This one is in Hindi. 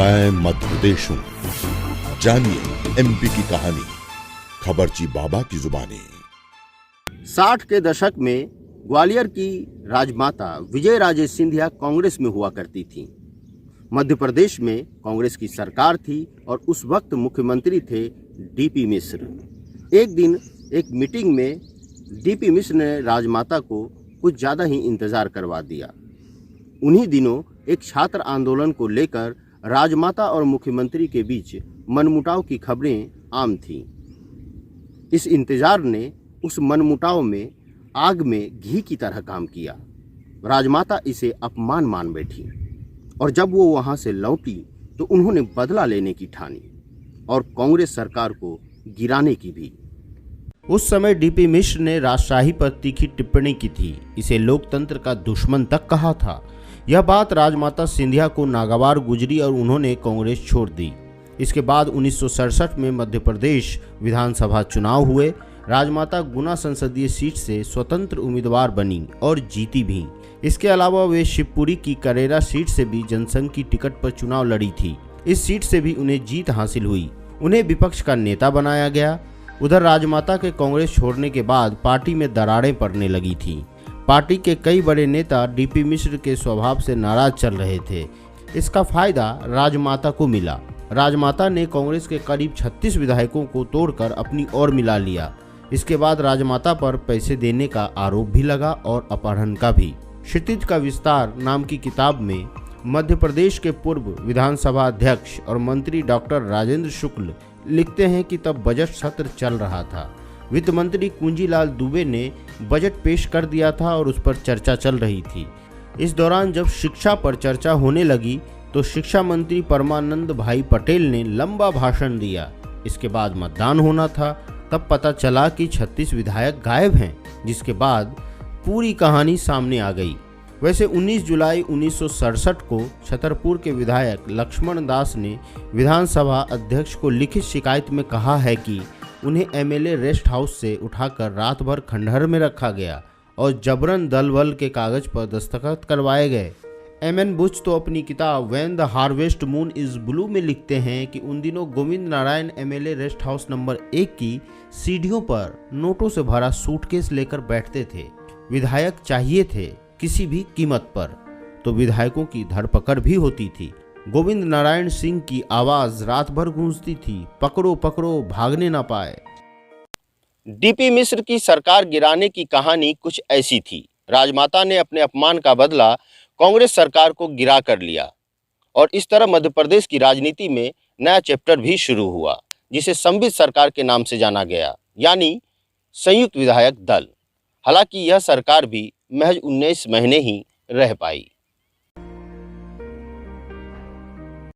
मैं मध्य प्रदेश हूं, जानिए एमपी की कहानी, खबरची बाबा की जुबानी। 60 के दशक में ग्वालियर की राजमाता विजय राजे सिंधिया कांग्रेस में हुआ करती थीं। मध्य प्रदेश में कांग्रेस की सरकार थी और उस वक्त मुख्यमंत्री थे डीपी मिश्र। एक दिन एक मीटिंग में डीपी मिश्र ने राजमाता को कुछ ज़्यादा ही इंतज़ार करवा दिया। उन्हीं दिनों एक छात्र आंदोलन को लेकर राजमाता और मुख्यमंत्री के बीच मनमुटाव की खबरें आम थीं। इस इंतजार ने उस मनमुटाव में आग में घी की तरह काम किया। राजमाता इसे अपमान मान बैठी और जब वो वहां से लौटी तो उन्होंने बदला लेने की ठानी और कांग्रेस सरकार को गिराने की भी। उस समय डीपी मिश्र ने राजशाही पर तीखी टिप्पणी की थी, इसे लोकतंत्र का दुश्मन तक कहा था। यह बात राजमाता सिंधिया को नागवार गुजरी और उन्होंने कांग्रेस छोड़ दी। इसके बाद 1967 में मध्य प्रदेश विधानसभा चुनाव हुए। राजमाता गुना संसदीय सीट से स्वतंत्र उम्मीदवार बनी और जीती भी। इसके अलावा वे शिवपुरी की करेरा सीट से भी जनसंघ की टिकट पर चुनाव लड़ी थी। इस सीट से भी उन्हें जीत हासिल हुई। उन्हें विपक्ष का नेता बनाया गया। उधर राजमाता के कांग्रेस छोड़ने के बाद पार्टी में दरारें पड़ने लगी थी। पार्टी के कई बड़े नेता डीपी मिश्र के स्वभाव से नाराज चल रहे थे। इसका फायदा राजमाता को मिला। राजमाता ने कांग्रेस के करीब 36 विधायकों को तोड़कर अपनी ओर मिला लिया। इसके बाद राजमाता पर पैसे देने का आरोप भी लगा और अपहरण का भी। क्षितिज का विस्तार नाम की किताब में मध्य प्रदेश के पूर्व विधानसभा अध्यक्ष और मंत्री डॉक्टर राजेंद्र शुक्ल लिखते हैं कि तब बजट सत्र चल रहा था। वित्त मंत्री कुंजीलाल दुबे ने बजट पेश कर दिया था और उस पर चर्चा चल रही थी। इस दौरान जब शिक्षा पर चर्चा होने लगी तो शिक्षा मंत्री परमानंद भाई पटेल ने लंबा भाषण दिया। इसके बाद मतदान होना था। तब पता चला कि 36 विधायक गायब हैं, जिसके बाद पूरी कहानी सामने आ गई। वैसे 19 जुलाई 1967 को छतरपुर के विधायक लक्ष्मण दास ने विधानसभा अध्यक्ष को लिखित शिकायत में कहा है कि उन्हें एमएलए रेस्ट हाउस से उठाकर रात भर खंडहर में रखा गया और जबरन दल बल के कागज पर दस्तखत करवाए गए। एमएन बुच तो अपनी किताब when the harvest moon is blue में लिखते हैं कि उन दिनों Govind Narayan MLA rest house number 1 की सीढ़ियों पर नोटों से भरा सूटकेस लेकर बैठते थे। विधायक चाहिए थे किसी भी कीमत पर, तो विधायकों की धरपकड़ भी होती थी। गोविंद नारायण सिंह की आवाज रात भर गूंजती थी, पकड़ो पकड़ो, भागने ना पाए। डीपी मिश्र की सरकार गिराने की कहानी कुछ ऐसी थी। राजमाता ने अपने अपमान का बदला कांग्रेस सरकार को गिरा कर लिया और इस तरह मध्य प्रदेश की राजनीति में नया चैप्टर भी शुरू हुआ, जिसे संबित सरकार के नाम से जाना गया, यानी संयुक्त विधायक दल। हालांकि यह सरकार भी महज 19 महीने ही रह पाई।